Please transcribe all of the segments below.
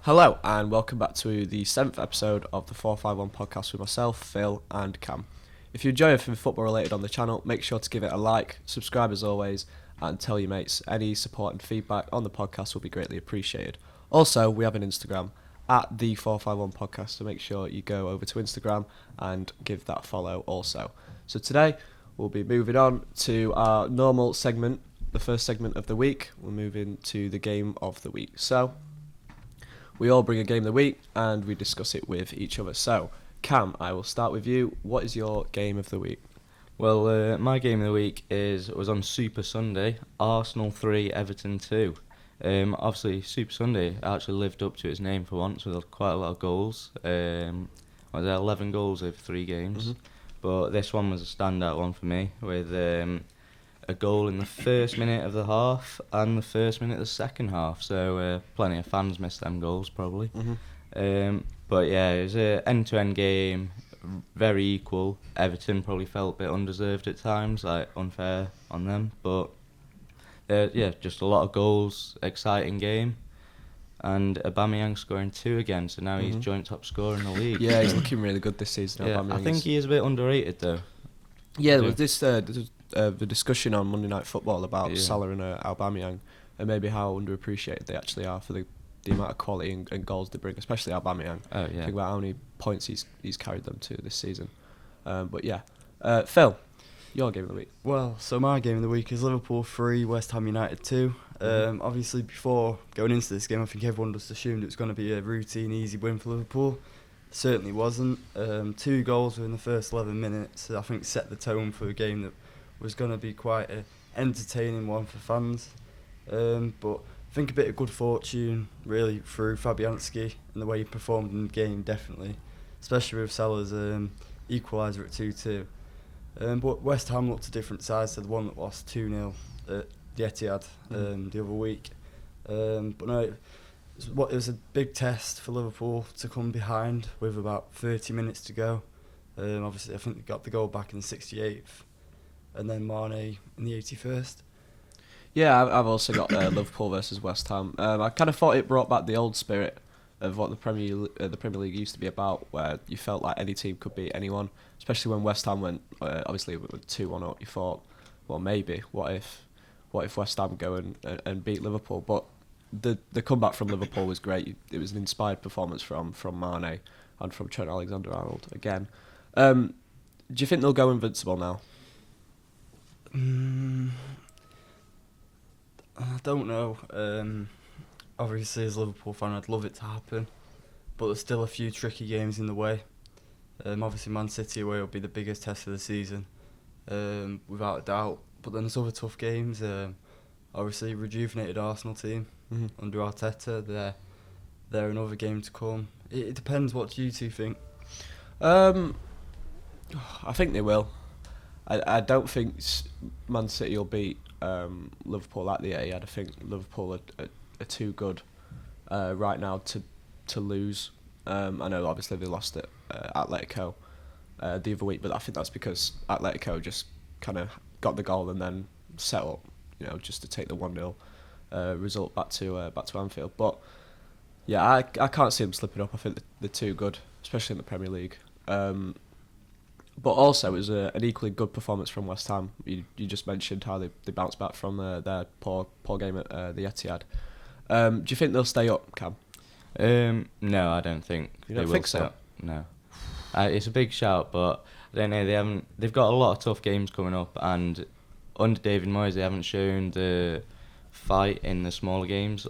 Hello and welcome back to the 7th episode of the 451 podcast with myself, Phil and Cam. If you enjoy anything football related on the channel, make sure to give it a like, subscribe as always, and tell your mates. Any support and feedback on the podcast will be greatly appreciated. Also, we have an Instagram at the 451 podcast, so make sure you go over to Instagram and give that a follow also. So today we'll be moving on to our normal segment, the first segment of the week. We're moving to the game of the week. So we all bring a game of the week and we discuss it with each other. So, Cam, I will start with you. What is your game of the week? Well, my game of the week was on Super Sunday, Arsenal 3, Everton 2. Obviously, Super Sunday actually lived up to its name for once with quite a lot of goals. Was there 11 goals over 3 games? Mm-hmm. But this one was a standout one for me with a goal in the first minute of the half and the first minute of the second half. So plenty of fans missed them goals probably. Mm-hmm. But yeah, it was an end-to-end game, very equal. Everton probably felt a bit undeserved at times, like unfair on them. But just a lot of goals, exciting game. And Aubameyang scoring 2 again, so now he's joint top scorer in the league. Yeah, he's looking really good this season. Yeah, I think he is a bit underrated though. Yeah, there was the discussion on Monday Night Football about Salah and Aubameyang and maybe how underappreciated they actually are for the amount of quality and goals they bring, especially Aubameyang. Oh yeah. Think about how many points he's carried them to this season. But yeah, Phil, your game of the week. Well, so my game of the week is Liverpool 3, West Ham United 2. Obviously, before going into this game, I think everyone just assumed it was going to be a routine, easy win for Liverpool. Certainly wasn't. 2 goals within the first 11 minutes, I think, set the tone for a game that was going to be quite an entertaining one for fans. But I think a bit of good fortune, really, through Fabianski and the way he performed in the game, definitely. Especially with Salah's equaliser at 2-2. But West Ham looked a different side to the one that lost 2-0 at the Etihad the other week. But no, it was a big test for Liverpool to come behind with about 30 minutes to go. Obviously, I think they got the goal back in the 68th, and then Mane in the 81st. Yeah, I've also got Liverpool versus West Ham. I kind of thought it brought back the old spirit of what the Premier League used to be about, where you felt like any team could beat anyone. Especially when West Ham went, obviously with 2-1 up, you thought, well, maybe what if West Ham go and beat Liverpool? But the comeback from Liverpool was great. It was an inspired performance from Mane and from Trent Alexander-Arnold again. Do you think they'll go invincible now? I don't know. Obviously, as a Liverpool fan, I'd love it to happen, but there's still a few tricky games in the way. Obviously, Man City away will be the biggest test of the season, without a doubt. But then there's other tough games. Obviously, rejuvenated Arsenal team under Arteta. They're another game to come. It depends. What do you two think? I think they will. I don't think Man City will beat Liverpool at the Etihad. I think Liverpool are too good right now to lose. I know obviously they lost at Atletico the other week, but I think that's because Atletico just kind of got the goal and then set up, just to take the 1-0 result back to Anfield. But yeah, I can't see them slipping up. I think they're too good, especially in the Premier League. But also, it was an equally good performance from West Ham. You just mentioned how they bounced back from their poor game at the Etihad. Do you think they'll stay up, Cam? No, I don't think You don't they think will so? stay up. No, it's a big shout, but I don't know. They've got a lot of tough games coming up, and under David Moyes, they haven't shown the fight in the smaller games.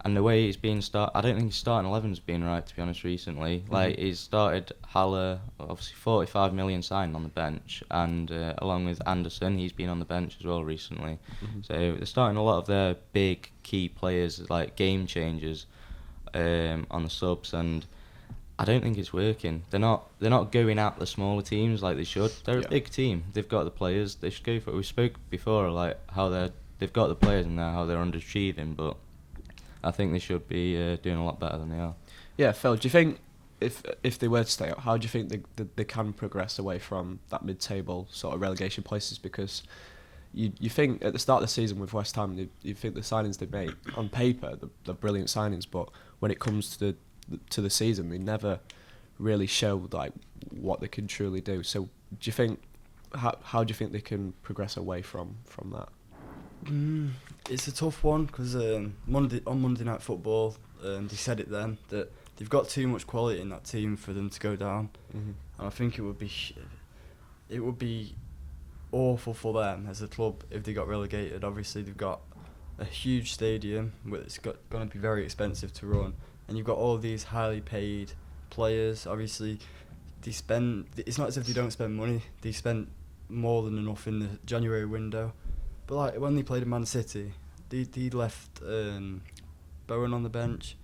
And the way he's been I don't think his starting 11's been right, to be honest, recently. He's started Haller, obviously 45 million signed on the bench, and along with Anderson, he's been on the bench as well recently. So they're starting a lot of their big key players, like game changers, on the subs, and I don't think it's working. They're not going at the smaller teams like they should. They're a big team. They've got the players. They should go for it. We spoke before, how they've got the players and how they're underachieving, but I think they should be doing a lot better than they are. Yeah, Phil, do you think if they were to stay up, how do you think they can progress away from that mid-table sort of relegation places? Because you think at the start of the season with West Ham, you think the signings they make on paper they're brilliant signings, but when it comes to the season, they never really show like what they can truly do. So do you think how do you think they can progress away from that? It's a tough one because Monday Night Football, they said it then that they've got too much quality in that team for them to go down, and I think it would be awful for them as a club if they got relegated. Obviously, they've got a huge stadium, but it's going to be very expensive to run, and you've got all these highly paid players. Obviously, it's not as if they don't spend money. They spent more than enough in the January window. But like when they played in Man City, they left Bowen on the bench,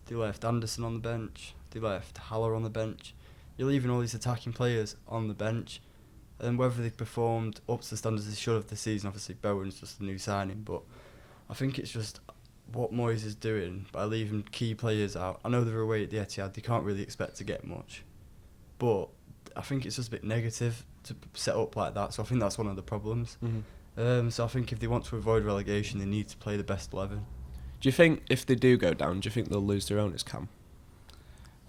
they left Anderson on the bench, they left Haller on the bench. You're leaving all these attacking players on the bench, and whether they performed up to the standards they should have this season, obviously Bowen's just a new signing, but I think it's just what Moyes is doing by leaving key players out. I know they're away at the Etihad, they can't really expect to get much, but I think it's just a bit negative to set up like that, so I think that's one of the problems. So I think if they want to avoid relegation, they need to play the best 11. Do you think if they do go down, do you think they'll lose their owners, Cam?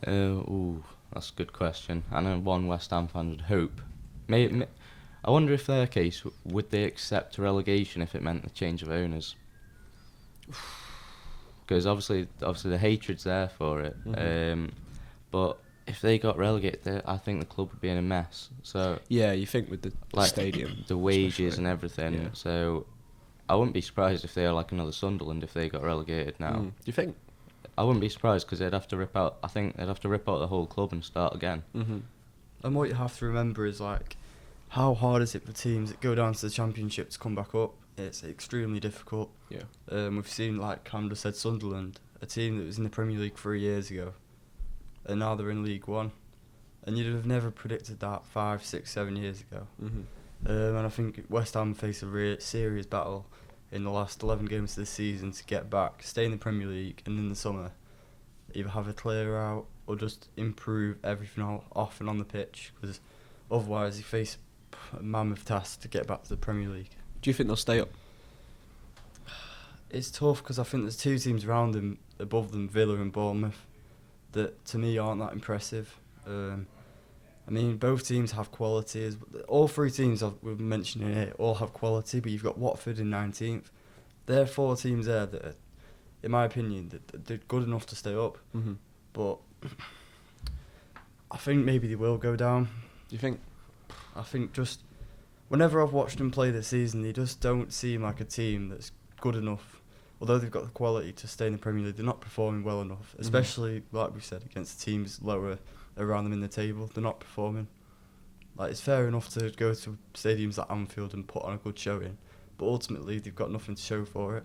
That's a good question. I know one West Ham fan would hope. I wonder if their case, would they accept relegation if it meant the change of owners? Because obviously the hatred's there for it. But if they got relegated, I think the club would be in a mess. So yeah, you think with the stadium, the wages especially. and everything. Yeah. So I wouldn't be surprised if they are like another Sunderland if they got relegated now. Do you think? I wouldn't be surprised because they'd have to rip out. I think they'd have to rip out the whole club and start again. And what you have to remember is like, how hard is it for teams that go down to the Championship to come back up? It's extremely difficult. Yeah. We've seen, like Cam just said, Sunderland, a team that was in the Premier League 3 years ago, and now they're in League One, and you'd have never predicted that 5, 6, 7 years ago. And I think West Ham face a serious battle in the last 11 games of the season to get back, stay in the Premier League, and in the summer either have a clear out or just improve everything off and on the pitch, because otherwise you face a mammoth task to get back to the Premier League. Do you think they'll stay up? It's tough because I think there's two teams around them, above them, Villa and Bournemouth, that to me aren't that impressive. I mean, both teams have quality. All three teams we're mentioning here all have quality, but you've got Watford in 19th. There are 4 teams there that, are, in my opinion, that they're good enough to stay up. But I think maybe they will go down. Do you think? I think just whenever I've watched them play this season, they just don't seem like a team that's good enough. Although they've got the quality to stay in the Premier League, they're not performing well enough, especially, like we said, against teams lower around them in the table. They're not performing. Like, it's fair enough to go to stadiums like Anfield and put on a good showing, but ultimately they've got nothing to show for it.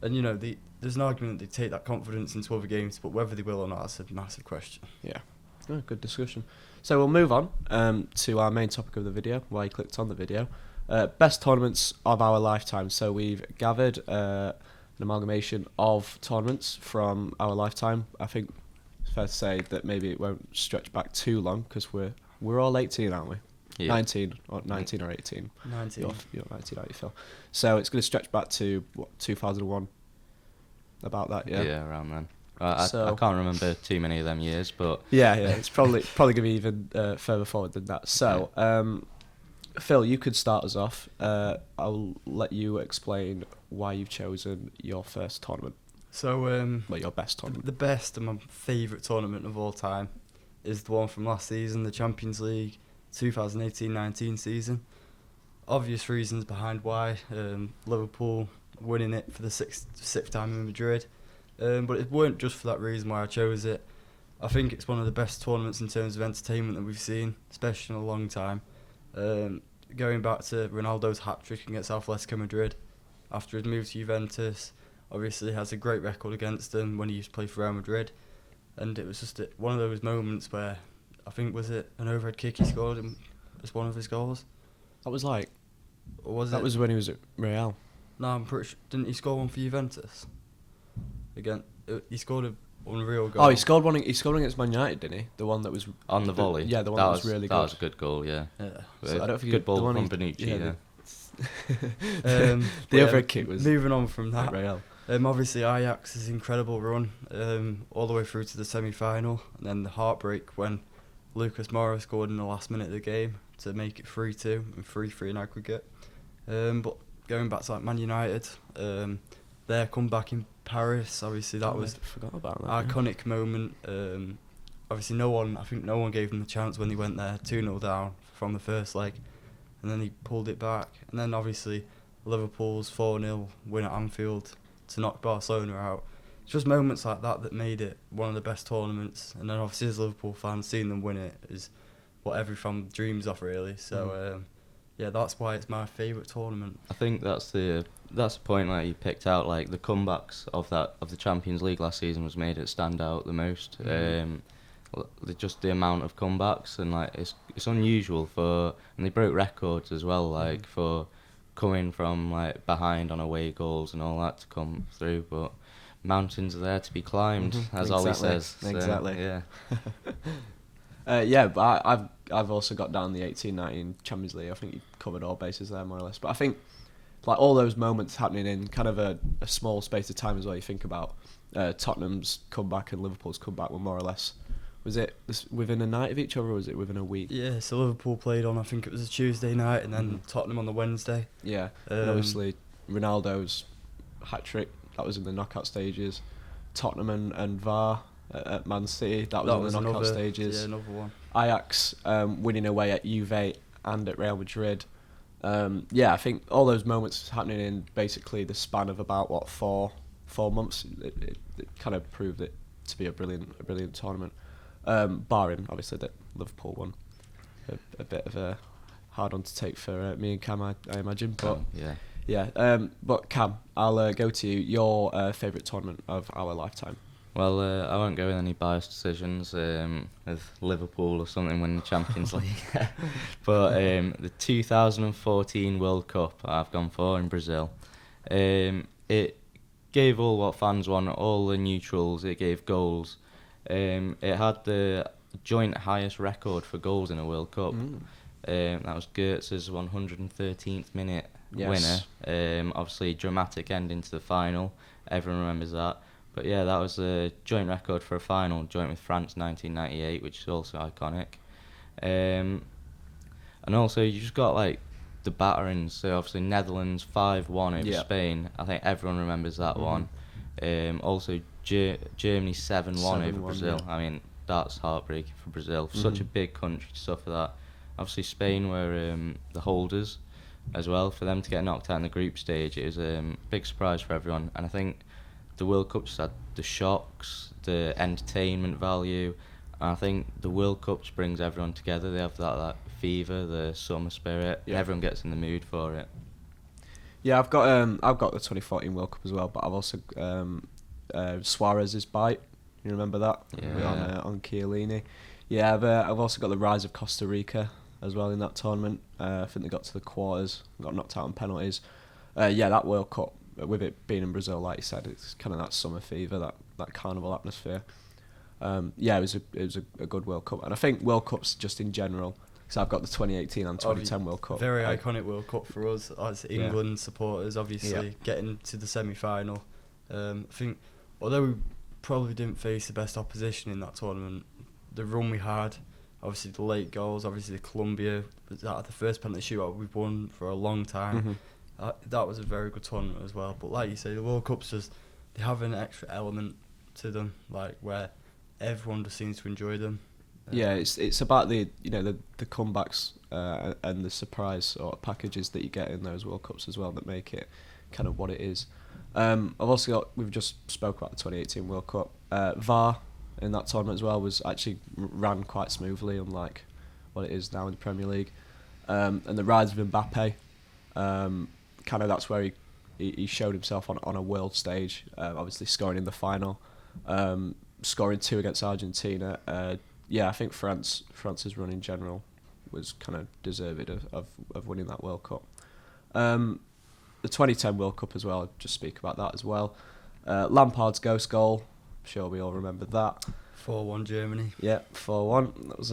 And you know, there's an argument that they take that confidence into other games, but whether they will or not, that's a massive question. Yeah. Oh, good discussion. So we'll move on to our main topic of the video, why you clicked on the video. Best tournaments of our lifetime. So we've gathered an amalgamation of tournaments from our lifetime. I think it's fair to say that maybe it won't stretch back too long because we're all 18, aren't we? Yeah. 19 or 18. 19. You're 19, aren't you, Phil? So it's going to stretch back to 2001. About that, yeah. Yeah, around then. I can't remember too many of them years, but yeah, it's probably going to be even further forward than that. So, Phil, you could start us off. I'll let you explain why you've chosen your first tournament. So, Your best tournament. the best and my favourite tournament of all time is the one from last season, the Champions League 2018-19 season. Obvious reasons behind why. Liverpool winning it for the sixth time in Madrid. But it weren't just for that reason why I chose it. I think it's one of the best tournaments in terms of entertainment that we've seen, especially in a long time. Going back to Ronaldo's hat-trick against Atletico Madrid after his move to Juventus, obviously has a great record against them when he used to play for Real Madrid. And it was just one of those moments where, I think, was it an overhead kick he scored as one of his goals? That was like... Or was that it? was when he was at Real. No, I'm pretty sure. Didn't he score one for Juventus? Again, he scored an unreal goal. Oh, he scored one against Man United, didn't he? The one that was... on the volley. Yeah, the one that was really good. That was a good goal, yeah. Yeah. So I don't think good ball the one from he- Bonucci, yeah, yeah. The other kit was moving on from that. Real. Obviously Ajax's incredible run all the way through to the semi-final, and then the heartbreak when Lucas Moura scored in the last minute of the game to make it 3-2 and 3-3 in aggregate. But going back to like Man United, their comeback in Paris, obviously that was forgot about that. iconic moment. Obviously no one gave them a chance when they went there 2-0 down from the first leg, and then he pulled it back. And then obviously Liverpool's 4-0 win at Anfield to knock Barcelona out. It's just moments like that that made it one of the best tournaments. And then obviously as Liverpool fans, seeing them win it is what every fan dreams of, really. So yeah, that's why it's my favourite tournament. I think that's the point like you picked out, like the comebacks of the Champions League last season was made it stand out the most. Just the amount of comebacks, and like it's unusual and they broke records as well, like for coming from like behind on away goals and all that to come through. But mountains are there to be climbed, as Ollie says. So, exactly. Yeah. Yeah, but I've also got down the 18-19 Champions League. I think you covered all bases there more or less. But I think like all those moments happening in kind of a small space of time as well. You think about Tottenham's comeback and Liverpool's comeback were more or less. Was it within a night of each other, or was it within a week? Yeah, so Liverpool played on, I think it was a Tuesday night, and then Tottenham on the Wednesday. Yeah, and obviously Ronaldo's hat-trick, that was in the knockout stages. Tottenham and VAR at Man City, that was in the knockout stages. Yeah, another one. Ajax winning away at Juve and at Real Madrid. Yeah, I think all those moments happening in basically the span of about, 4 months, it kind of proved it to be a brilliant tournament. Barring obviously that Liverpool won, a bit of a hard one to take for me and Cam, I imagine. But but Cam, I'll go to you. Your favourite tournament of our lifetime? Well, I won't go with any biased decisions with Liverpool or something winning the Champions League. But the 2014 World Cup I've gone for in Brazil. It gave all what fans want, all the neutrals, it gave goals. It had the joint highest record for goals in a World Cup. That was Goetz's 113th minute winner. Obviously, dramatic ending to the final. Everyone remembers that. But yeah, that was a joint record for a final, joint with France 1998, which is also iconic. And also, you just got like the batterings. So obviously, Netherlands 5-1 over Spain. I think everyone remembers that one. Also, Germany 7-1 over Brazil. Yeah. I mean, that's heartbreaking for Brazil. For such a big country to suffer that. Obviously, Spain were the holders as well. For them to get knocked out in the group stage, it was a big surprise for everyone. And I think the World Cup just had the shocks, the entertainment value. And I think the World Cup just brings everyone together. They have that fever, the summer spirit. Yeah. Everyone gets in the mood for it. Yeah, I've got the 2014 World Cup as well, but I've also Suarez's bite. You remember that? Yeah. On Chiellini. Yeah, I've also got the rise of Costa Rica as well in that tournament. I think they got to the quarters, got knocked out on penalties. Yeah, that World Cup, with it being in Brazil, like you said, it's kind of that summer fever, that carnival atmosphere. Yeah, it was a good World Cup, and I think World Cups just in general. So I've got the 2018 and 2010 World Cup. Very iconic World Cup for us as England supporters, obviously, getting to the semi-final. I think, although we probably didn't face the best opposition in that tournament, the run we had, obviously the late goals, obviously the Colombia, the first penalty shootout we've won for a long time. That was a very good tournament as well. But like you say, the World Cups they have an extra element to them, like where everyone just seems to enjoy them. Yeah, it's about the comebacks and the surprise sort of packages that you get in those World Cups as well that make it kind of what it is. We've just spoke about the 2018 World Cup. VAR in that tournament as well was actually ran quite smoothly, unlike what it is now in the Premier League. And the rise of Mbappe, kind of that's where he showed himself on a world stage. Obviously scoring in the final, scoring 2 against Argentina. Yeah, I think France's run in general was kind of deserved of winning that World Cup. The 2010 World Cup as well, I'll just speak about that as well. Lampard's ghost goal, I'm sure we all remember that. 4-1 Germany. Yeah, 4-1. That was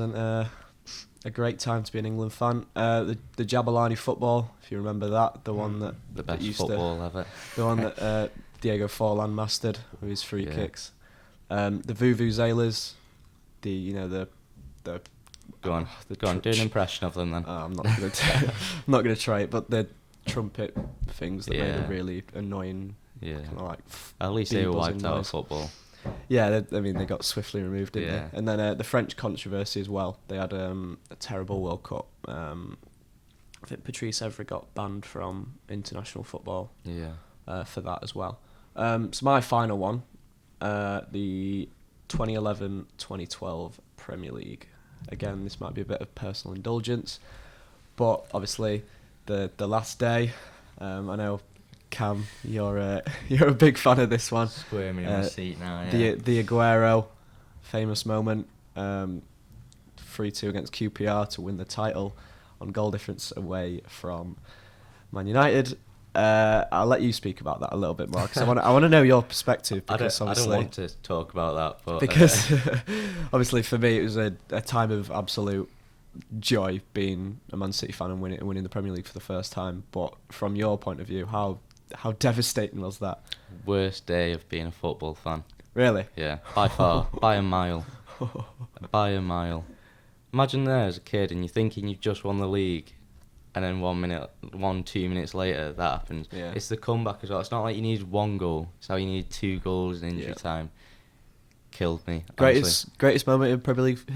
a great time to be an England fan. The Jabulani football, if you remember that, the one that The that best used football ever. the one that Diego Forlan mastered with his free Yeah. kicks. The Vuvuzelas, the Go on, do an impression of them then. I'm not gonna I'm not gonna try it, but the trumpet things that made Yeah. a really annoying Yeah. kind of like. At least they were bee wiped buzzing out of noise. football. Yeah, they got swiftly removed, didn't Yeah. they? And then the French controversy as well. They had a terrible World Cup. I think Patrice Evra got banned from international football Yeah. for that as well. So my final one, the 2011-2012 Premier League. Again, this might be a bit of personal indulgence, but obviously the last day. I know, Cam, you're a big fan of this one. Squirming in my seat now. Yeah. The Aguero famous moment, 3-2 against QPR to win the title on goal difference away from Man United. I'll let you speak about that a little bit more because I want to know your perspective. I Because don't obviously, want to talk about that, but because obviously for me it was a time of absolute joy being a Man City fan and winning the Premier League for the first time. But from your point of view, how devastating was that? worst day of being a football fan. Really? Yeah, by far, by a mile, by a mile. Imagine there as a kid and you're thinking you've just won the league, and then 2 minutes later that happens. Yeah. It's the comeback as well. It's not like you need one goal. It's how you need 2 goals in injury Yeah. time. Killed me. Honestly. Greatest moment in Premier League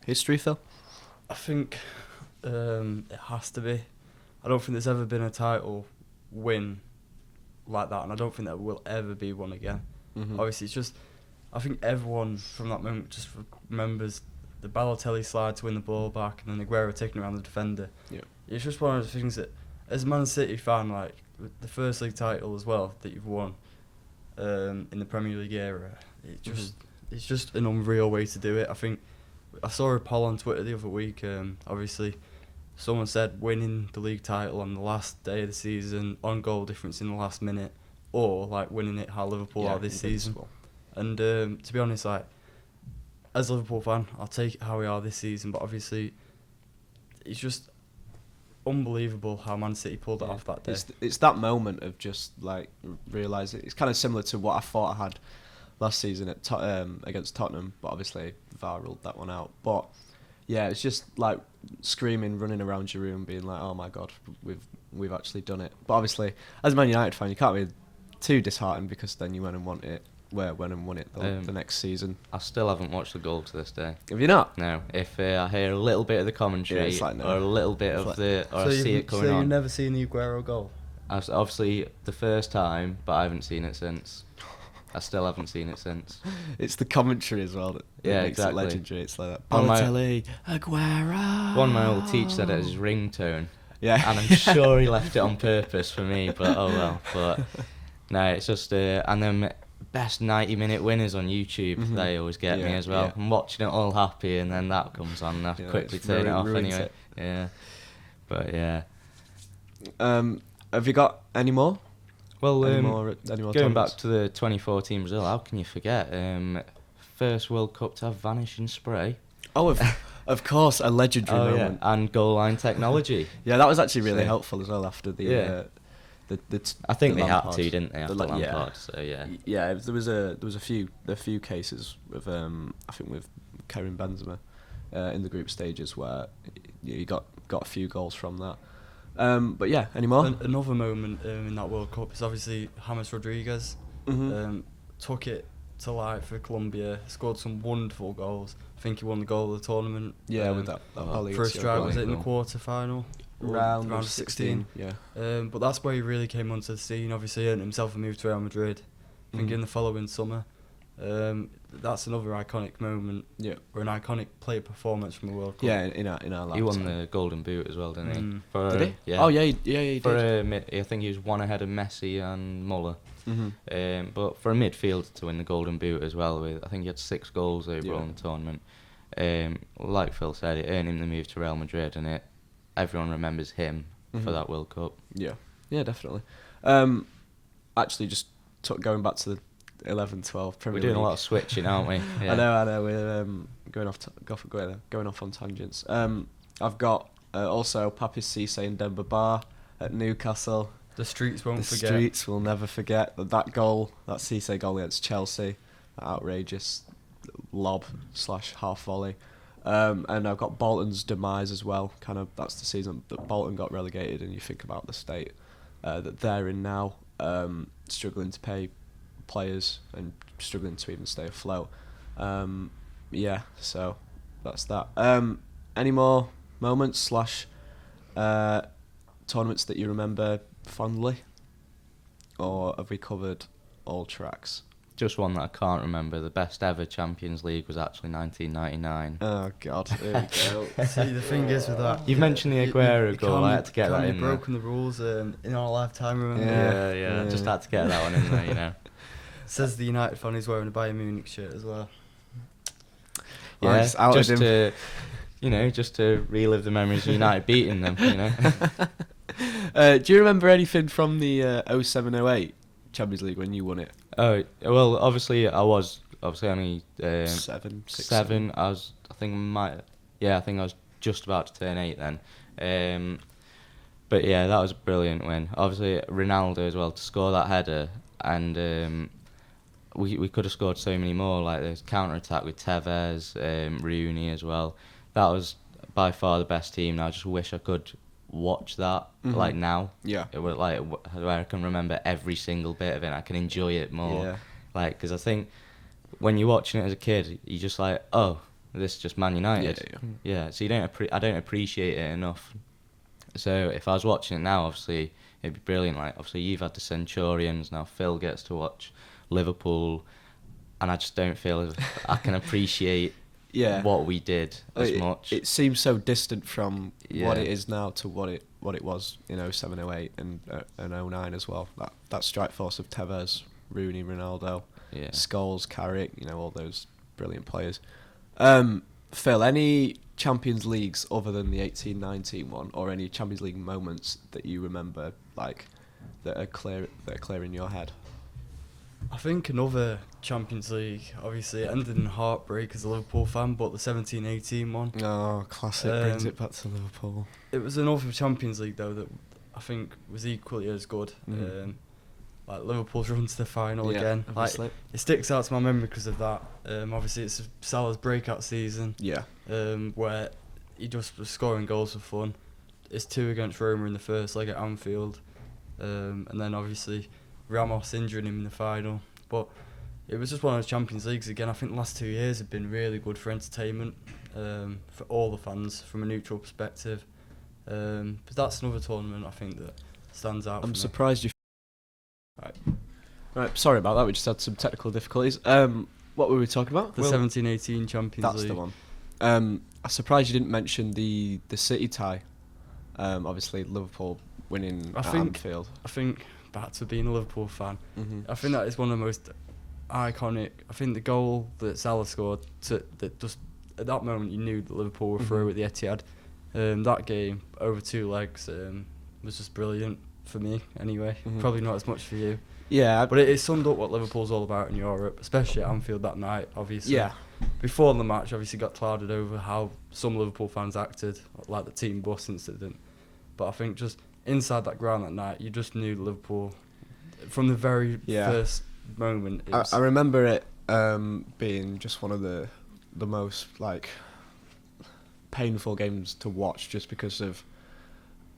history, Phil? I think it has to be. I don't think there's ever been a title win like that, and I don't think there will ever be one again. Mhm. Obviously, it's just, I think everyone from that moment just remembers the Balotelli slide to win the ball back, and then Aguero taking around the defender. Yeah. It's just one of those things that, as a Man City fan, like with the first league title as well that you've won in the Premier League era, it's just an unreal way to do it. I think I saw a poll on Twitter the other week. Obviously, someone said winning the league title on the last day of the season, on goal difference in the last minute, or like winning it how Liverpool are this season. And to be honest, like as a Liverpool fan, I'll take it how we are this season. But obviously, it's just unbelievable how Man City pulled it off that day. It's that moment of just like realising. It's kind of similar to what I thought I had last season at against Tottenham, but obviously VAR ruled that one out. But yeah, it's just like screaming, running around your room, being like, "Oh my God, we've actually done it." But obviously, as a Man United fan, you can't be too disheartened because then you went and won it the next season. I still haven't watched the goal to this day. Have you not? No, if I hear a little bit of the commentary it's like, no. or a little bit It's of like- the, or I see it coming so on. you've never seen the Aguero goal? Obviously the first time, but I haven't seen it since. I still haven't seen it since. It's the commentary as well that Yeah, makes exactly. it legendary. It's like that. On my- Balotelli, Aguero. One of my old teachers said it as his ringtone, Yeah. and I'm sure he left it on purpose for me. But oh well. But no, it's just and then best 90-minute winners on YouTube. Mhm. They always get me Yeah, as well. yeah. I'm watching it all happy, and then that comes on, and I Yeah, quickly it's turn it off ruins anyway. it. Yeah. But yeah. Have you got any more? Well, Any more going tournaments? back to the 2014 Brazil, how can you forget? First World Cup to have vanishing spray. Oh, of course, a legendary moment. And goal line technology. Yeah, that was actually really So- helpful as well after the. Yeah. I the think they had Lampard. to, didn't they? After The La- yeah. Lampard, so yeah. Yeah, there was a few cases of I think with Karim Benzema in the group stages where you got a few goals from that. But yeah, any more? Another moment in that World Cup is obviously James Rodriguez. Mhm. Took it to light for Colombia, scored some wonderful goals. I think he won the goal of the tournament. Yeah, with that volley. First it's strike, your was it goal. in the goal. quarter final? Round of of 16. Yeah. But that's where he really came onto the scene. Obviously, earned himself a move to Real Madrid. I think Mhm. in the following summer. That's another iconic moment, Yeah. or an iconic player performance from the World Cup. Yeah, in our lifetime. He won the Golden Boot as well, didn't he? Mm. For, Did he? Yeah. Oh yeah, he For did. I think he was one ahead of Messi and Muller. Mhm. But for a midfielder to win the Golden Boot as well, with I think he had 6 goals overall Yeah. in the tournament. Like Phil said, it earned him the move to Real Madrid, and everyone remembers him Mhm. for that World Cup. Yeah, definitely. Actually, just going back to the 11-12 Premier We're doing League. a lot of switching, aren't we? Yeah. I know. going off on tangents. I've got also Papis Cisse and Demba Ba at Newcastle. The streets won't The forget. streets will never forget that goal, that Cisse goal against Chelsea, that outrageous lob / half volley. And I've got Bolton's demise as well. Kind of, that's the season that Bolton got relegated, and you think about the state that they're in now, struggling to pay players and struggling to even stay afloat. Yeah, so that's that. Any more moments / tournaments that you remember fondly, or have we covered all tracks? Just one that I can't remember. The best ever Champions League was actually 1999. Oh God, here we go. See, the thing is with that... You've mentioned the Aguero goal. I had to get that in there. broken the rules in our lifetime, remember? Yeah. Just had to get that one in there, you know. Says the United fan who's wearing a Bayern Munich shirt as well. Well, I Yeah, just outed him. to, just to relive the memories of United beating them, you know. Do you remember anything from the 07-08 Champions League when you won it? Oh, well, obviously I was only 7, 6, 7. I think I was just about to turn 8 then. But yeah, that was a brilliant win. Obviously Ronaldo as well to score that header, and we could have scored so many more. Like the counter attack with Tevez, Rooney as well. That was by far the best team. And I just wish I could watch that like now. Yeah. It was like where I can remember every single bit of it. I can enjoy it more. Yeah. Like, because I think when you're watching it as a kid, you're just like, oh, this is just Man United. Yeah. So I don't appreciate it enough. So if I was watching it now, obviously it'd be brilliant. Like, obviously you've had the Centurions, now Phil gets to watch Liverpool, and I just don't feel as I can appreciate what we did as much. It seems so distant from Yeah. what it is now to what it was in 07-08 and 09 as well. That strike force of Tevez, Rooney, Ronaldo, Yeah. Scholes, Carrick, all those brilliant players. Phil, any Champions Leagues other than the 18-19 one, or any Champions League moments that you remember, like that are clear in your head? I think another Champions League, obviously it ended in heartbreak as a Liverpool fan, but the 17-18 one. Oh, classic, brings it back to Liverpool. It was another Champions League though that I think was equally as good. Like Liverpool's run to the final again. Obviously. Like, it sticks out to my memory because of that. Obviously it's Salah's breakout season. Yeah. Where he just was scoring goals for fun. It's 2 against Roma in the first leg at Anfield, and then obviously Ramos injuring him in the final. But it was just one of those Champions Leagues again. I think the last 2 years have been really good for entertainment, for all the fans from a neutral perspective. But that's another tournament I think that stands out. I'm for surprised you. Right. Sorry about that. We just had some technical difficulties. What were we talking about? the 17-18 Champions That's League. the one. I'm surprised you didn't mention the City tie. Obviously Liverpool winning at Anfield. I think back to being a Liverpool fan. Mm-hmm. I think that is one of the most iconic. I think the goal that Salah scored, that just at that moment you knew that Liverpool were through at the Etihad. That game over 2 legs was just brilliant for me. Anyway, probably not as much for you. Yeah, But it summed up what Liverpool's all about in Europe, especially at Anfield that night. Obviously, yeah, before the match, obviously got clouded over how some Liverpool fans acted, like the team bus incident. But I think just inside that ground that night, you just knew Liverpool from the very first moment. I remember it being just one of the most like painful games to watch, just because of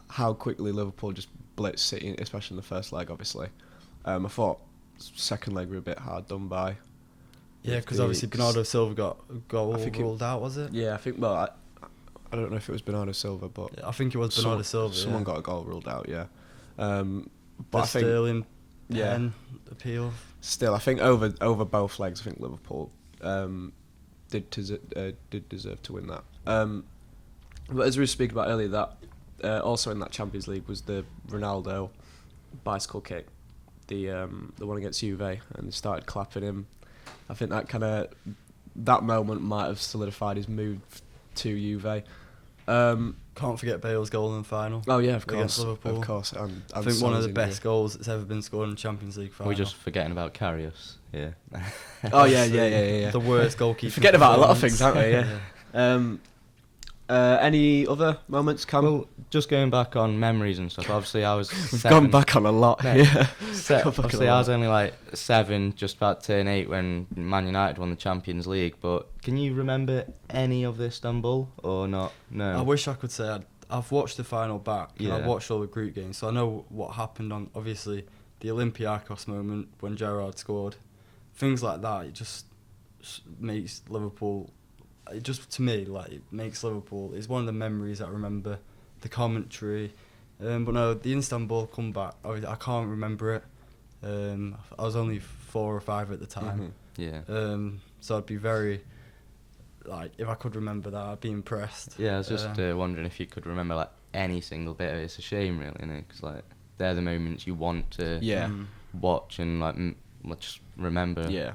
how quickly Liverpool just blitzed City, especially in the first leg. Obviously, I thought second leg were a bit hard done by. Yeah, because obviously Bernardo Silva got a goal ruled out, was it? Yeah, I think. Well, I don't know if it was Bernardo Silva, but I think it was Bernardo Silva. Someone got a goal ruled out. Yeah, but the I think Sterling pen appeal. Still, I think over both legs, I think Liverpool did deserve to win that. But as we were speaking about earlier, that also in that Champions League was the Ronaldo bicycle kick, the one against Juve, and they started clapping him. I think that moment might have solidified his move to Juve. Can't forget Bale's goal in the final. Oh yeah, of Against course, Liverpool. of course. And I think one of the Salah's best injury. goals that's ever been scored in a Champions League final. We're just forgetting about Karius. Yeah. Oh yeah. The worst goalkeeper. Forgetting about a lot of performance. things, aren't we? Yeah. Any other moments, Cam? Well, just going back on memories and stuff. Obviously, I was. We've gone back on a lot. No, Yeah. Obviously, I was only like 7, just about to turn 8 when Man United won the Champions League. But can you remember any of the Istanbul or not? No. I wish I could say I've watched the final back. And I've Yeah. watched all the group games, so I know what happened on obviously the Olympiacos moment when Gerrard scored. Things like that. It just makes Liverpool. It just to me like it makes Liverpool. It's one of the memories I remember. The commentary, but no, the Istanbul comeback. I can't remember it. I was only 4 or 5 at the time. Yeah. So I'd be very like if I could remember that, I'd be impressed. Yeah, I was just wondering if you could remember like any single bit of it. It's a shame, really, isn't it? Because like they're the moments you want to Yeah. watch and like just remember. Yeah.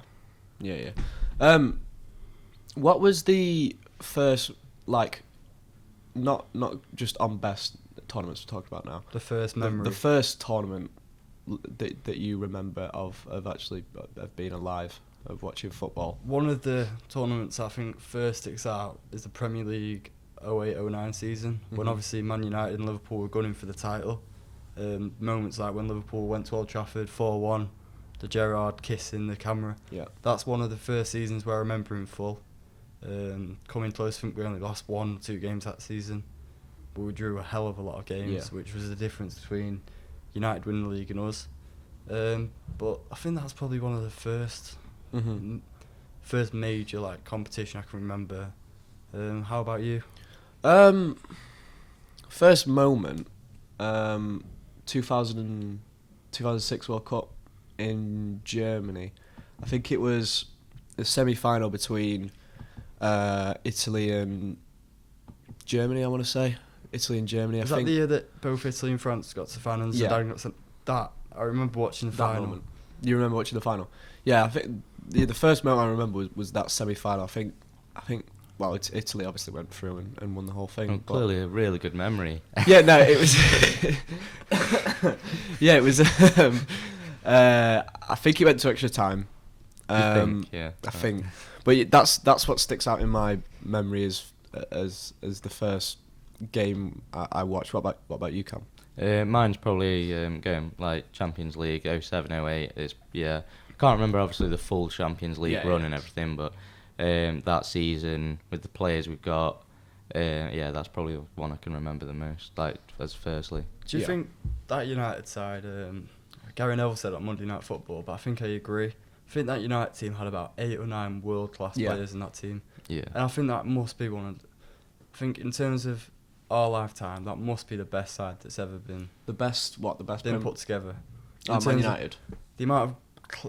What was the first like, not just on best tournaments we're talking about now. The first memory. The first tournament that you remember of actually of being alive, of watching football. One of the tournaments I think first sticks out is the Premier League 08-09 season, when Mhm. obviously Man United and Liverpool were gunning for the title. Moments like when Liverpool went to Old Trafford 4-1, the Gerrard kissing the camera. Yeah. That's one of the first seasons where I remember in full. Coming close, I think we only lost 1 or 2 games that season, but we drew a hell of a lot of games, Yeah. which was the difference between United winning the league and us. But I think that's probably one of the first major like competition I can remember. How about you? First moment, 2006 World Cup in Germany. I think it was the semi-final between Italy and Germany, I want to say. Italy and Germany, Was I that think. the year that both Italy and France got to the final and Yeah. Zidane got sent? That, I remember watching the That final. moment. You remember watching the final? Yeah, I think the first moment I remember was that semi-final. I think well, Italy obviously went through and won the whole thing. Well, but- clearly a really good memory. Yeah, no, it was. Yeah, it was. I think it went to extra time. You think? Yeah. I think, but that's what sticks out in my memory as the first game I watched. What about you, Cam? Mine's probably going like Champions League 07-08. It's can't remember obviously the full Champions League Yeah, run yeah. and everything, but that season with the players we've got, that's probably the one I can remember the most. Like as firstly. Do you Yeah. think that United side, Gary Neville said on Monday Night Football, but I think I agree. I think that United team had about 8 or 9 world-class Yeah. players in that team. Yeah. And I think that must be one of... I think in terms of our lifetime, that must be the best side that's ever been The best been put together. Oh, Man terms of United. the amount of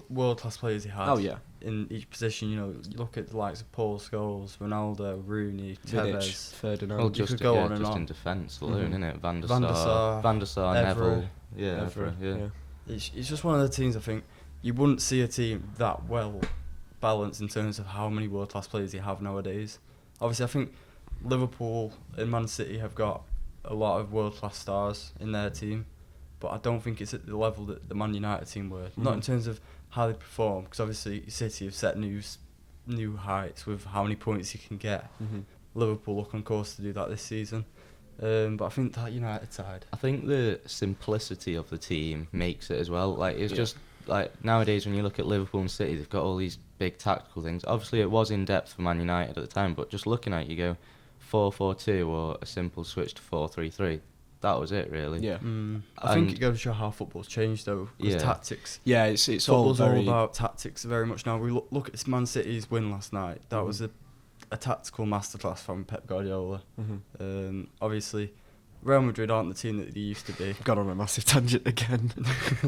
world-class players he had Oh yeah, in each position, you look at the likes of Paul Scholes, Ronaldo, Rooney, Vidic, Tevez. Ferdinand. Well, you just could go on and just on. in defence alone, Mhm. innit? Van der Van der Sar, Sar, Neville. Evra. Yeah, Evra, yeah. It's just one of the teams I think you wouldn't see a team that well balanced in terms of how many world-class players you have nowadays. Obviously, I think Liverpool and Man City have got a lot of world-class stars in their team, but I don't think it's at the level that the Man United team were. Not in Mhm. terms of how they perform, because obviously City have set new heights with how many points you can get. Mm-hmm. Liverpool look on course to do that this season. But I think that United side... I think the simplicity of the team makes it as well. Like it's Yeah. just like nowadays when you look at Liverpool and City, they've got all these big tactical things. Obviously, it was in depth for Man United at the time, but just looking at it, you go 4-4-2 or a simple switch to 4-3-3. That was it, really. Yeah, I think And- it goes to show how football's changed though, because Yeah. tactics... yeah. It's all Football's very. all about tactics very much now. We look at Man City's win last night. That Mhm. was a tactical masterclass from Pep Guardiola. Mhm. Obviously, Real Madrid aren't the team that they used to be. Got on a massive tangent again.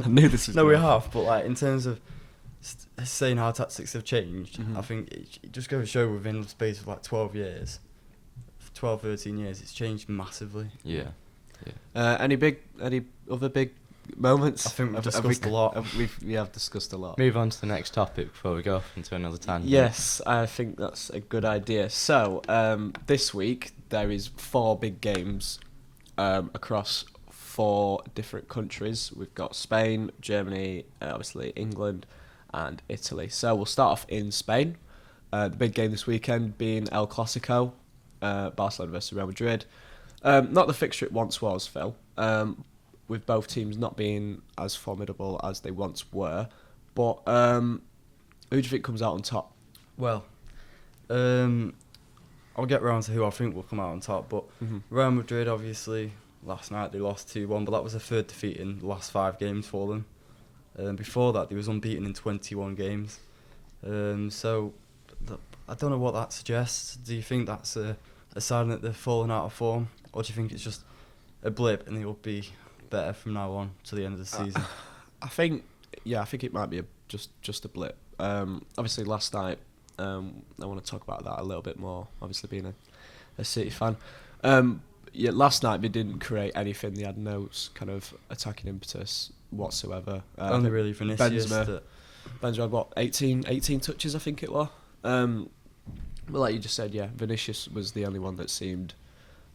I knew this was. No, we gonna have, but like in terms of saying how tactics have changed, Mhm. I think it just goes to show within the space of like 12 years, 12, 13 years, it's changed massively. Yeah. Any other big moments? I think we've Have discussed a lot. We have discussed a lot. Move on to the next topic before we go off into another tangent. Yes, I think that's a good idea. So, this week there is 4 big games across 4 different countries. We've got Spain, Germany, obviously England, and Italy. So we'll start off in Spain. The big game this weekend being El Clasico, Barcelona versus Real Madrid. Not the fixture it once was, Phil. With both teams not being as formidable as they once were. But who do you think comes out on top? Well, I'll get round to who I think will come out on top, but Real Madrid, obviously, last night they lost 2-1, but that was a third defeat in the last 5 games for them. Before that, they was unbeaten in 21 games. So, I don't know what that suggests. Do you think that's a sign that they're falling out of form, or do you think it's just a blip and they'll be better from now on to the end of the season? I think it might be just a blip. Obviously, last night, I want to talk about that a little bit more. Obviously, being a City fan, last night they didn't create anything. They had no kind of attacking impetus whatsoever. Only really Vinicius. Benzema had what 18 touches, I think it was. But like you just said, Vinicius was the only one that seemed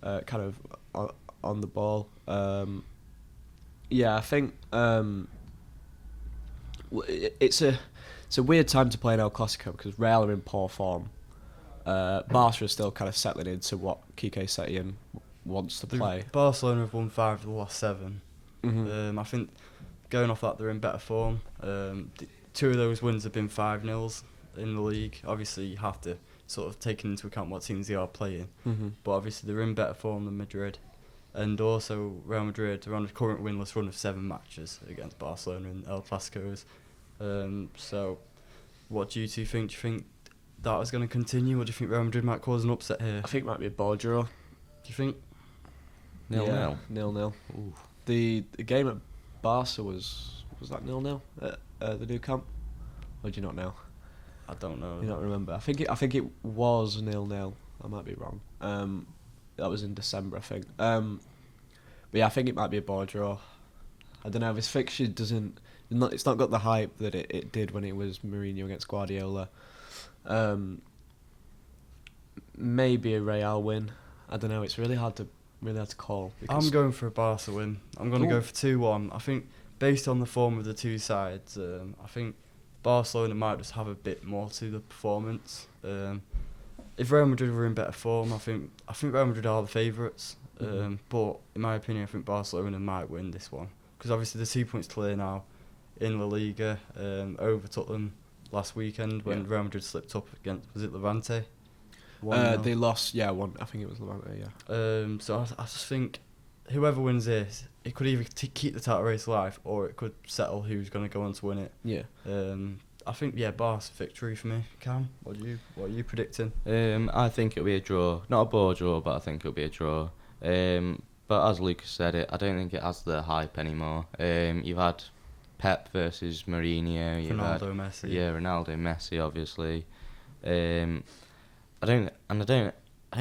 kind of on the ball. I think it's a weird time to play in El Clasico because Real are in poor form. Barca are still kind of settling into what Quique Setien wants to play. Barcelona have won 5 of the last 7. I think going off that, they're in better form. 2 of those wins have been 5-0s in the league. Obviously, you have to sort of take into account what teams they are playing. But obviously, they're in better form than Madrid. And also, Real Madrid are on a current winless run of 7 matches against Barcelona in El Clasicos. So, what do you two think? Do you think that is going to continue, or do you think Real Madrid might cause an upset here? I think it might be a ball draw. Do you think? 0-0. 0-0. The game at Barca was that 0-0 at the new camp? Or do you not know? I don't know. You don't remember? I think it was 0-0. I might be wrong. That was in December, I think. But yeah, I think it might be a ball draw. I don't know. This fixture it's not got the hype that it did when it was Mourinho against Guardiola. Maybe a Real win. I don't know. It's really hard to call. I'm going for a Barca win. I'm going to go for 2-1. I think based on the form of the two sides, I think Barcelona might just have a bit more to the performance. If Real Madrid were in better form, I think Real Madrid are the favourites. But in my opinion, I think Barcelona might win this one because obviously the 2 points clear now in La Liga. Overtook them last weekend when Real Madrid slipped up against, was it Levante? They lost, 1. I think it was Levante, So I just think whoever wins this, it could either keep the title race alive or it could settle who's going to go on to win it. Yeah. I think Barca victory for me. Cam, what are you predicting? I think it'll be a draw. Not a ball draw, but I think it'll be a draw. But as Lucas said I don't think it has the hype anymore. You've had Pep versus Mourinho. Ronaldo, Messi. Yeah, Ronaldo, Messi, obviously. I don't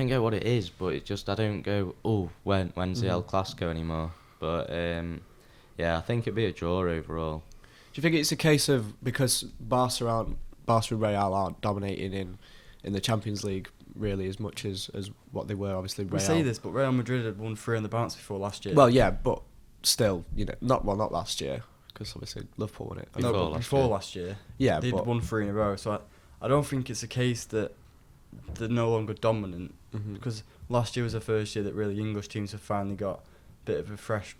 get what it is, but it just I don't go. When's the El Clasico anymore? But I think it'd be a draw overall. Do you think it's a case of because Barca and Real aren't dominating in the Champions League really as much as what they were? Obviously, Real. We say this, but Real Madrid had won 3 on the bounce before last year. Well, yeah, but still, not last year because obviously Liverpool won it. Before last year. Yeah, they'd won 3 in a row. So I don't think it's a case that they're no longer dominant because last year was the first year that really English teams have finally got a bit of a fresh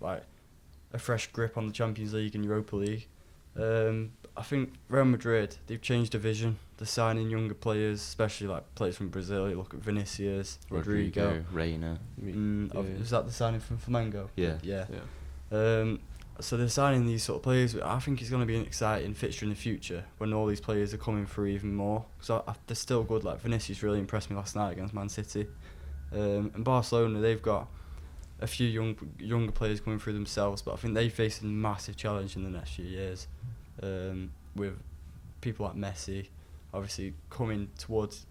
grip on the Champions League and Europa League. I think Real Madrid, they've changed their vision. They're signing younger players, especially like players from Brazil. You look at Vinicius, Rodrigo, Reina. Is that the signing from Flamengo? Yeah. So they're signing these sort of players. I think it's going to be an exciting fixture in the future when all these players are coming through even more. Because they're still good. Like Vinicius really impressed me last night against Man City. And Barcelona, they've got a few younger players coming through themselves, but I think they face a massive challenge in the next few years with people like Messi, obviously coming towards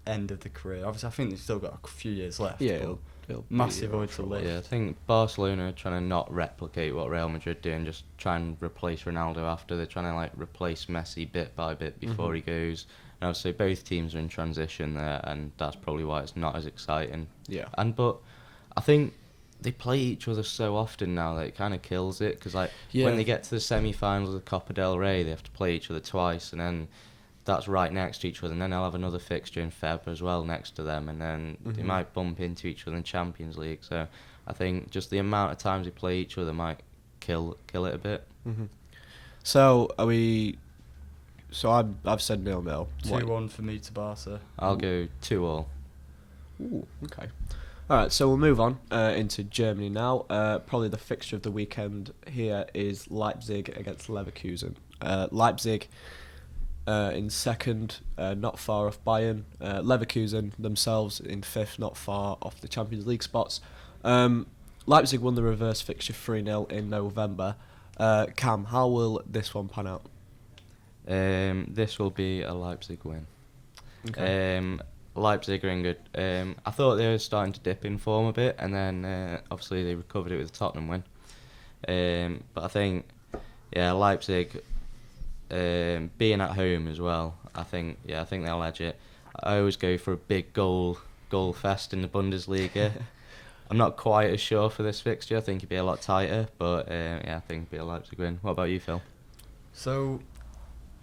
end of the career. Obviously, I think they've still got a few years left. Yeah, but it'll be massive around void for to a while. live. Yeah, I think Barcelona are trying to not replicate what Real Madrid do and just try and replace Ronaldo after. They're trying to like replace Messi bit by bit before he goes. And obviously both teams are in transition there, and that's probably why it's not as exciting. Yeah. But I think they play each other so often now that it kind of kills it, because like Yeah. when they get to the semi-finals of the Copa del Rey, they have to play each other twice, and then that's right next to each other, and then they'll have another fixture in Feb as well next to them, and then they might bump into each other in Champions League. So I think just the amount of times they play each other might kill it a bit. So are we? So I've said 0-0. 2-1 for me to Barca. I'll go 2-2. Ooh, okay. All right, so we'll move on into Germany now. Probably the fixture of the weekend here is Leipzig against Leverkusen. Leipzig in second, not far off Bayern. Leverkusen themselves in fifth, not far off the Champions League spots. Leipzig won the reverse fixture 3-0 in November. Cam, how will this one pan out? This will be a Leipzig win. Okay. Leipzig are in good. I thought they were starting to dip in form a bit, and then obviously they recovered it with the Tottenham win. But I think, Leipzig being at home as well. I think they'll edge it. I always go for a big goal fest in the Bundesliga. I'm not quite as sure for this fixture. I think it'd be a lot tighter, but I think it'd be a Leipzig win. What about you, Phil? So,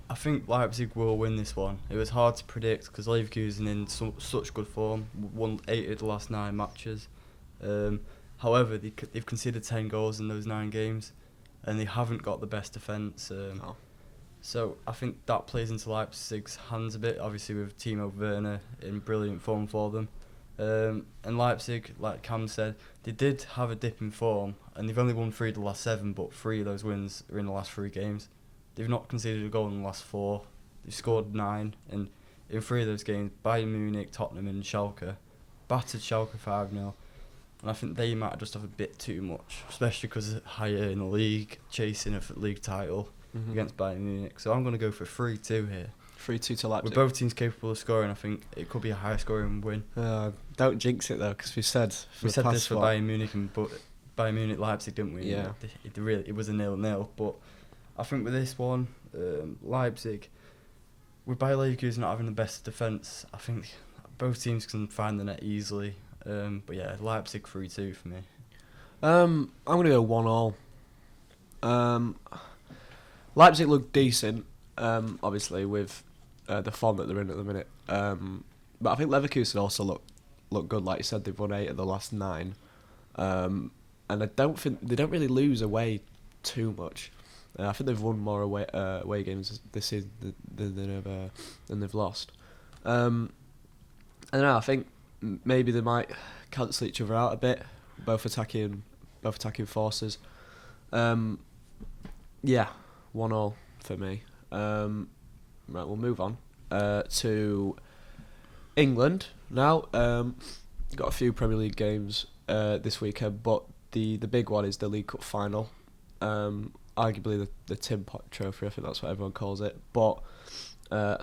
I think Leipzig will win this one. It was hard to predict because Leverkusen in such good form, won 8 of the last 9 matches. However, they've conceded 10 goals in those 9 games, and they haven't got the best defence. So I think that plays into Leipzig's hands a bit, obviously with Timo Werner in brilliant form for them. And Leipzig, like Cam said, they did have a dip in form, and they've only won 3 of the last 7, but 3 of those wins are in the last 3 games. They've not conceded a goal in the last 4. They've scored 9, and in 3 of those games, Bayern Munich, Tottenham and Schalke battered Schalke 5-0. And I think they might just have a bit too much, especially because higher in the league, chasing a league title against Bayern Munich. So I'm going to go for 3-2 here. 3-2 to Leipzig. With both teams capable of scoring, I think it could be a high scoring win. Don't jinx it though, because we said this for Bayern Munich and Bayern Munich Leipzig, didn't we? Yeah. It was a 0-0, but I think with this one, Leipzig, with Bayer Leverkusen not having the best defence, I think both teams can find the net easily. But yeah, Leipzig 3-2 for me. I'm going to go 1-1. Leipzig look decent, obviously with the form that they're in at the minute. But I think Leverkusen also look good. Like you said, they've won 8 of the last 9, and I don't think they don't really lose away too much. I think they've won more away games this season than they've lost. I don't know. I think maybe they might cancel each other out a bit. Both attacking forces. 1-1 for me. Right, we'll move on to England now. Got a few Premier League games this weekend, but the big one is the League Cup final. Arguably the Tin Pot Trophy, I think that's what everyone calls it, but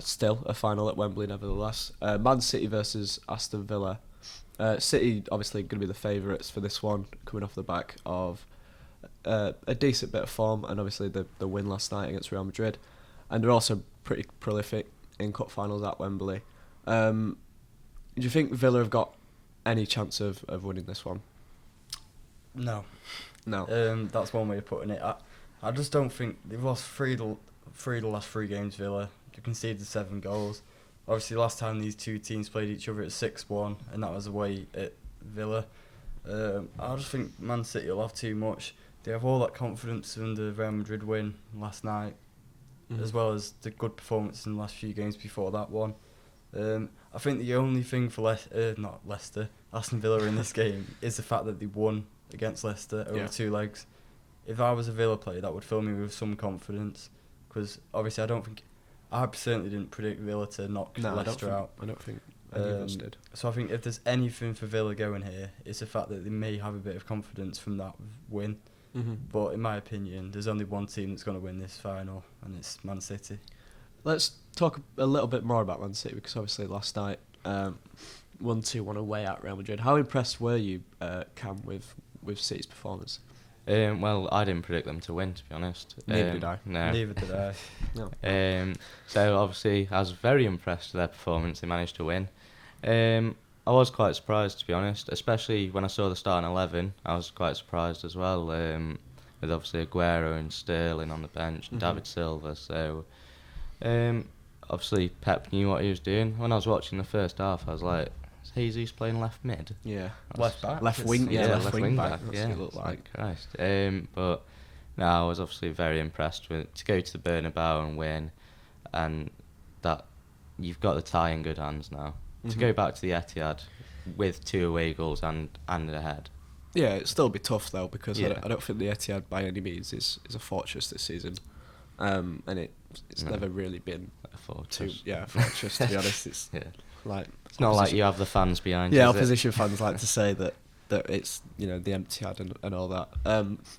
still a final at Wembley nevertheless. Man City versus Aston Villa. City obviously going to be the favourites for this one, coming off the back of a decent bit of form, and obviously the win last night against Real Madrid, and they're also pretty prolific in cup finals at Wembley. Do you think Villa have got any chance of winning this one? No. That's one way of putting it. I just don't think they've lost 3 of the last 3 games. Villa, they conceded 7 goals. Obviously, last time these two teams played each other, it was 6-1, and that was away at Villa. I just think Man City will have too much. They have all that confidence in the Real Madrid win last night, as well as the good performance in the last few games before that one. I think the only thing for Aston Villa in this game is the fact that they won against Leicester over 2 legs. If I was a Villa player, that would fill me with some confidence, because obviously I certainly didn't predict Villa to knock Leicester out. I don't think any of us did. So I think if there's anything for Villa going here, it's the fact that they may have a bit of confidence from that win. But in my opinion, there's only one team that's going to win this final, and it's Man City. Let's talk a little bit more about Man City, because obviously last night 1-2 away at Real Madrid. How impressed were you, Cam, with City's performance? Well, I didn't predict them to win, to be honest. Neither did I. No. Neither did I. No. So obviously, I was very impressed with their performance. They managed to win. I was quite surprised, to be honest, especially when I saw the starting 11. I was quite surprised as well, with obviously Aguero and Sterling on the bench and David Silva. So obviously Pep knew what he was doing. When I was watching the first half, I was like, is Jesus playing left mid? Yeah. Left back. Left wing. Yeah, left wing back. back. That's Yeah, what it looked like. Christ. But no, I was obviously very impressed with to go to the Bernabeu and win, and that you've got the tie in good hands now. To go back to the Etihad with 2 away goals and a head. Yeah, it'll still be tough though, because Yeah. I don't think the Etihad by any means is a fortress this season, and it's No. never really been A fortress. a fortress, to be honest. It's Yeah. like It's not like opposition- you have the fans behind Yeah, you. is it? opposition fans like to say that it's the Etihad and all that.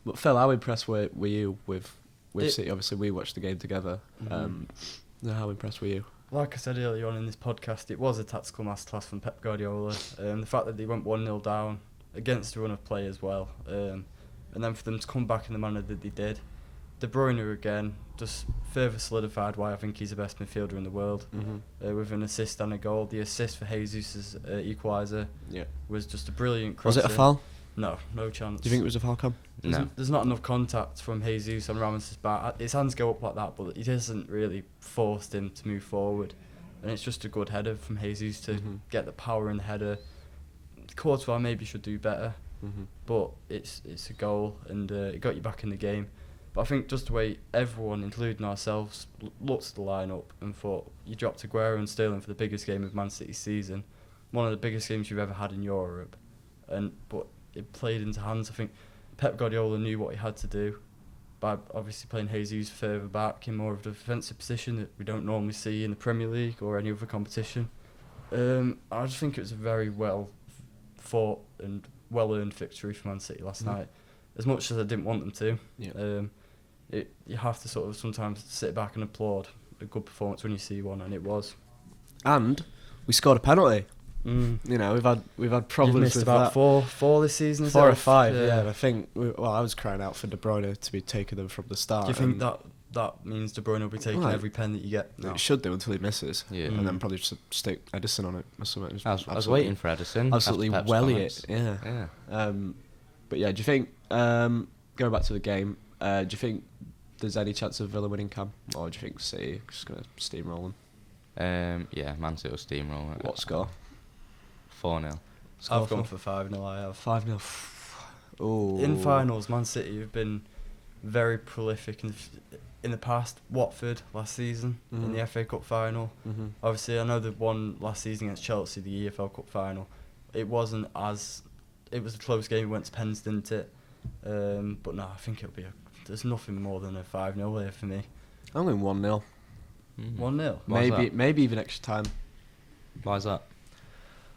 But Phil, how impressed were you with City? Obviously, we watched the game together. How impressed were you? Like I said earlier on in this podcast, it was a tactical masterclass from Pep Guardiola. The fact that they went 1-0 down against a run of play as well, and then for them to come back in the manner that they did. De Bruyne again just further solidified why I think he's the best midfielder in the world, with an assist and a goal. The assist for Jesus' equaliser Yeah. was just a brilliant Was cross. it a foul? No chance. Do you think it was a foul, Cam? No. There's not enough contact from Jesus on Ramos' back. His hands go up like that, but he hasn't really forced him to move forward. And it's just a good header from Jesus to get the power in the header. Courtois maybe should do better, but it's a goal, and it got you back in the game. But I think just the way everyone, including ourselves, looked at the lineup and thought, you dropped Aguero and Sterling for the biggest game of Man City's season, one of the biggest games you've ever had in Europe, but it played into hands. I think Pep Guardiola knew what he had to do by obviously playing Jesus further back in more of a defensive position that we don't normally see in the Premier League or any other competition. I just think it was a very well fought and well earned victory for Man City last night. As much as I didn't want them to, you have to sort of sometimes sit back and applaud a good performance when you see one, and it was. And we scored a penalty. We've had problems You've missed with about that. four this season. is 4 it? or 5, yeah. And I think I was crying out for De Bruyne to be taking them from the start. Do you think that means De Bruyne will be taking Well, every pen that you get? No. It should do until he misses. Yeah. And then probably just stick Edison on it or something. I was waiting for Edison. Absolutely after Pep's welly comments. it. Yeah. Yeah. But yeah, do you think going back to the game? Do you think there's any chance of Villa winning, Cam, or do you think City are just gonna steamroll them? Yeah, Man City will steamroll it. What score? 4-0. I've gone for 5-0. I have 5-0. Oh. In finals, Man City have been very prolific in the past. Watford last season in the FA Cup final. Obviously, I know they won last season against Chelsea, the EFL Cup final. It was a close game. It went to pens, didn't it? But no, I think it'll be there's nothing more than a 5-0 here for me. I'm going 1-0. 1-0. Why is that? Maybe even extra time. Why is that?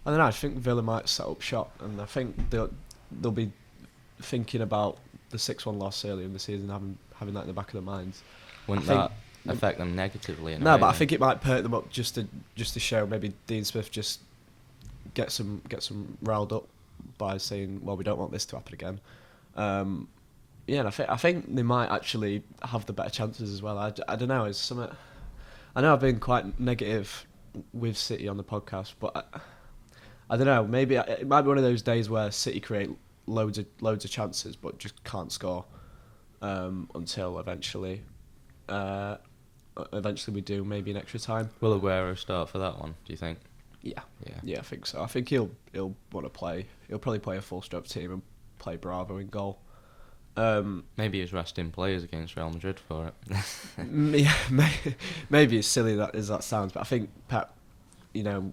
I don't know. I think Villa might set up shop, and I think they'll be thinking about the 6-1 loss earlier in the season, having that in the back of their minds. Wouldn't I that think- affect them negatively? In a No, way but I then? think it might perk them up just to show maybe Dean Smith just get some riled up by saying, well, we don't want this to happen again. Yeah, and I think they might actually have the better chances as well. I don't know. It's something. I know I've been quite negative with City on the podcast, but I don't know. Maybe it might be one of those days where City create loads of chances, but just can't score until eventually we do maybe in extra time. Will Aguero start for that one? Do you think? Yeah, Yeah. yeah, I think so. I think he'll want to play. He'll probably play a full stroke team and play Bravo in goal. Maybe he's resting players against Real Madrid for it. Yeah, maybe as silly as that sounds, but I think Pep,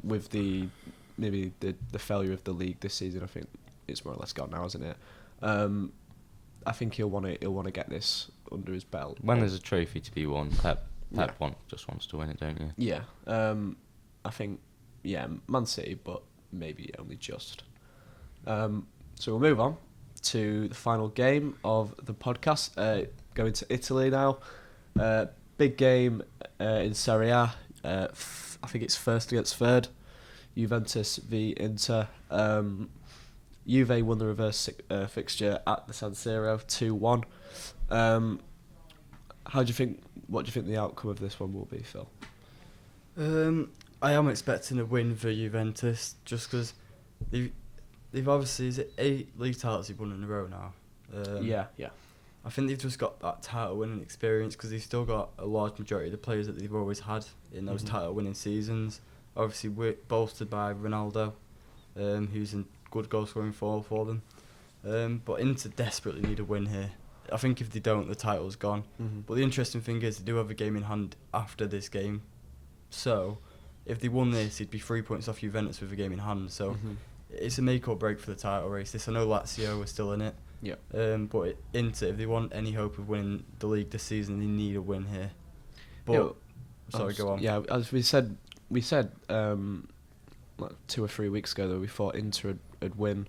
with the failure of the league this season, I think it's more or less gone now, isn't it? I think he'll want to get this under his belt. When there's a trophy to be won, Pep just wants to win it, don't you? Yeah, I think Man City, but maybe only just. So we'll move on to the final game of the podcast. Going to Italy now. Big game in Serie A. I think it's first against third. Juventus v Inter. Juve won the reverse fixture at the San Siro 2-1. What do you think the outcome of this one will be, Phil? I am expecting a win for Juventus just because they've obviously, is it 8 league titles they've won in a row now? Yeah. I think they've just got that title winning experience because they've still got a large majority of the players that they've always had in those title winning seasons. Obviously, we're bolstered by Ronaldo, who's in good goal scoring form for them. But Inter desperately need a win here. I think if they don't, the title's gone. But the interesting thing is they do have a game in hand after this game. So, if they won this, it'd be 3 points off Juventus with a game in hand. So, it's a make or break for the title race. I know Lazio are still in it. Yeah. But Inter, if they want any hope of winning the league this season, they need a win here. But sorry, go on. Yeah, as we said like 2 or 3 weeks ago that we thought Inter would win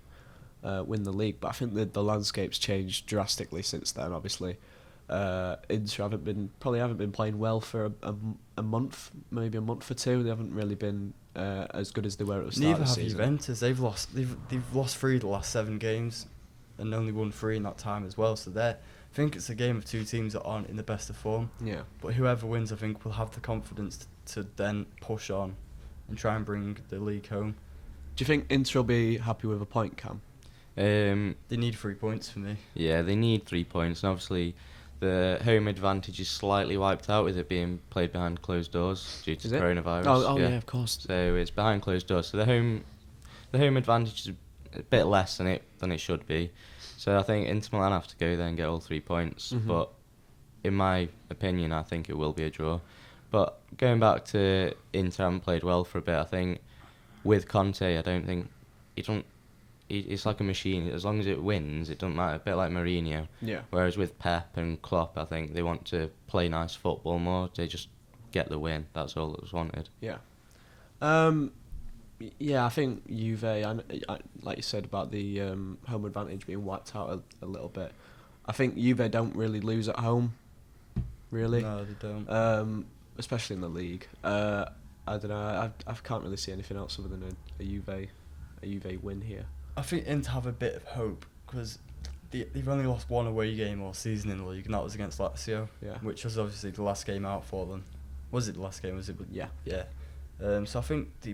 the league, but I think the landscape's changed drastically since then. Obviously, Inter haven't been playing well for a month, maybe a month or two. They haven't really been as good as they were at the start of the season. Neither have Juventus. They've lost 3 of the last 7 games, and only won 3 in that time as well. So I think it's a game of 2 teams that aren't in the best of form. Yeah. But whoever wins, I think, will have the confidence to then push on and try and bring the league home. Do you think Inter will be happy with a point, Cam? They need 3 points for me. Yeah, they need 3 points, and obviously the home advantage is slightly wiped out with it being played behind closed doors due to coronavirus. Oh yeah, of course. So it's behind closed doors. So the home advantage is a bit less than it should be. So I think Inter Milan have to go there and get all 3 points. But in my opinion, I think it will be a draw. But going back to Inter, haven't played well for a bit. I think with Conte, I don't think it's like a machine. As long as it wins, it doesn't matter. A bit like Mourinho. Yeah. Whereas with Pep and Klopp, I think they want to play nice football more. They just get the win. That's all that was wanted. Yeah. Yeah, I think Juve, I, like you said about the home advantage being wiped out a little bit, I think Juve don't really lose at home, really. No, they don't. Especially in the league. I don't know, I can't really see anything else other than a Juve win here. I think Inter have a bit of hope because they've only lost 1 away game all season in the league, and that was against Lazio, which was obviously the last game out for them. Was it the last game? Was it? Yeah. Yeah. So I think they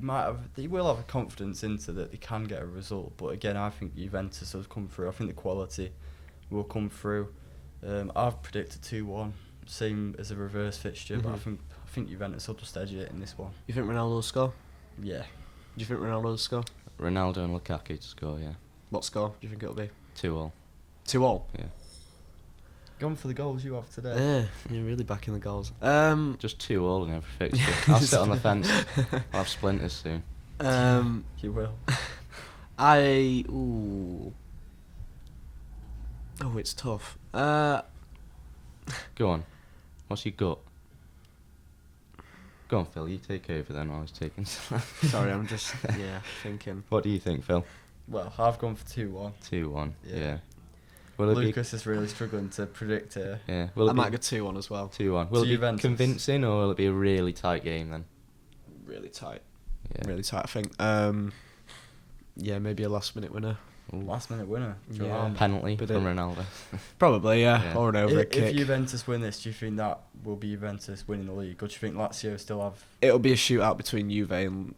will have a confidence into that they can get a result. But again, I think Juventus will come through. I think the quality will come through. I've predicted 2-1, same as a reverse fixture. But I think Juventus will just edge it in this one. You think Ronaldo will score? Yeah. Do you think Ronaldo will score? Ronaldo and Lukaku to score, yeah. What score do you think it'll be? 2-2. 2-2? Yeah. Going for the goals you have today. Yeah, you're really backing the goals. Just 2-2 in every fixture. I'll sit on the fence. I'll have splinters soon. You will. It's tough. Go on. What's your gut? Go on, Phil. You take over then. I was taking. Sorry, I'm just thinking. What do you think, Phil? Well, I've gone for 2-1. 2-1. Yeah. Lucas is really struggling to predict here. Yeah. I might go 2-1 as well. 2-1. Will it be convincing, or will it be a really tight game then? Really tight. Yeah. Really tight, I think. Maybe a last-minute winner. Last-minute winner. Yeah. Penalty from Ronaldo. Probably, yeah. Or an over kick. If Juventus win this, do you think that will be Juventus winning the league, or do you think Lazio still have? It'll be a shootout between Juve and.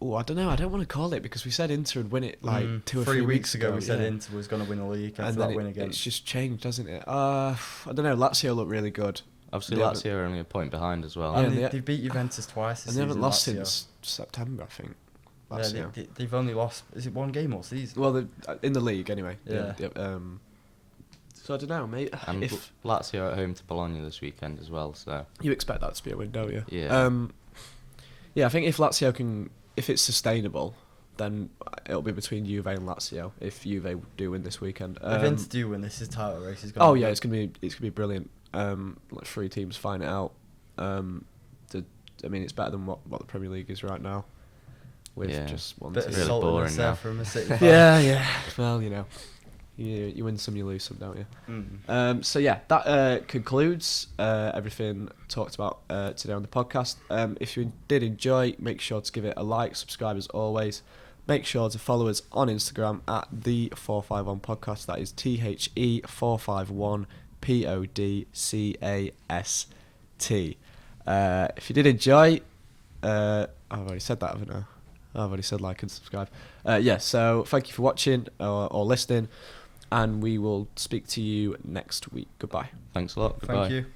I don't know. I don't want to call it because we said Inter would win it 2 or 3 weeks ago. We said Inter was going to win the league after that win again. It's just changed, hasn't it? I don't know. Lazio look really good. Obviously, Lazio are only a point behind as well. And they beat Juventus twice. And they haven't lost since September, I think. Yeah, they've only lost. Is it 1 game all season? Well, in the league anyway. Yeah. So I don't know, mate. And Lazio are at home to Bologna this weekend as well. So you expect that to be a win, don't you? Yeah. I think if Lazio can. If it's sustainable, then it'll be between Juve and Lazio. If Juve do win this weekend, if Inter do win, this title race is going. It's gonna be brilliant. 3 teams fighting it out. It's better than what the Premier League is right now. With just one bit team. of really salt boring in there now. from a City fan. Yeah. Well, you You win some, you lose some, don't you? Mm. So yeah, that concludes everything talked about today on the podcast. If you did enjoy, make sure to give it a like, subscribe as always. Make sure to follow us on Instagram at the 451 podcast. That is THE451 PODCAST. If you did enjoy, I've already said that, haven't I? I've already said like and subscribe. So thank you for watching or listening, and we will speak to you next week. Goodbye. Thanks a lot. Goodbye. Thank you.